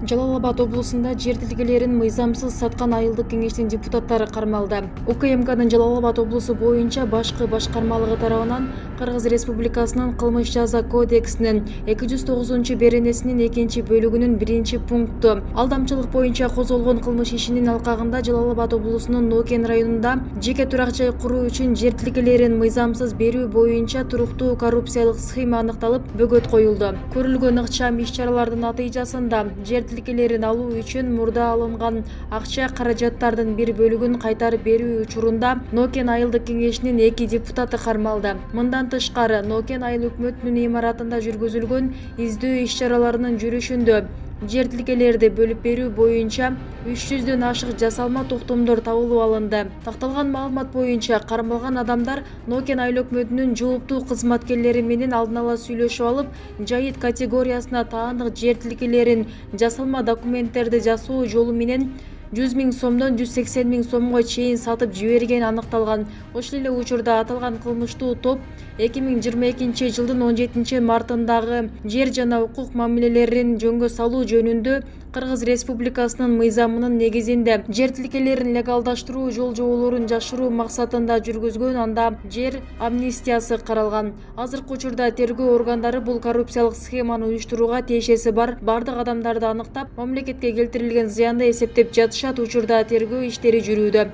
Жалал Абад облусунда жер тилкелерин мыйзамсыз саткан айылдык кеңештин депутаттары кармалды. УКМКнын Жалал Абад облусу боюнча башкы башкармалыгы тарабынан Кыргыз Республикасынын кылмыш жаза кодексинин 209-беренесинин 2-бөлүгүнүн 1-пункту алдамчылык боюнча козголгон кылмыш ишинин алкагында Жалал Абад облусунун Нокен районунда жеке турак жай куруу үчүн жер тилкелерин мыйзамсыз берүү боюнча туруктуу коррупциялык схема аныкталып, бөгөт коюлду. Көрүлгөн ыкчам иш-чаралардын натыйжасында жер тилкелерин алуу үчүн мурда алынган акча каражаттардын бир бөлүгүн кайтарып берүү учурунда Нокен айылдык кеңешинин 2 депутаты кармалды. Мындан тышкары Нокен айыл өкмөтүнүн имаратында жүргүзүлгөн издөө иш-чараларынын жүрүшүндө жер тилкелерди бөлүп берүү боюнча 300дөн ашык жасалма токтомдор табылып алынды. Такталган маалымат боюнча кармалган адамдар Нокен айыл өкмөтүнүн жооптуу кызматкерлери менен алдын ала сүйлөшүп алып, жайыт категориясына таандык жер тилкелерин жасалма документтерди жасоо жолу менен 100 000 сомдон 180 000 сомго чейин сатып жиберген аныкталган. Ошол эле учурда аталган кылмыштуу топ 2022-жылдын 17-мартындагы жер жана укук мамилелерин жөнгө салуу жөнүндө Кыргыз Республикасынын мыйзамынын негизинде жер тилкелерин легалдаштыруу жол жоболорун жашыруу максатында жүргүзгөн, анда жер амнистиясы каралган. Азыркы учурда тергөө органдары бул коррупциялык схеманы уюштурууга тиешеси бар бардык адамдарды аныктап, мамлекетке келтирилген зыянды эсептеп жатышат. Учурда тергөө иштери жүрүүдө.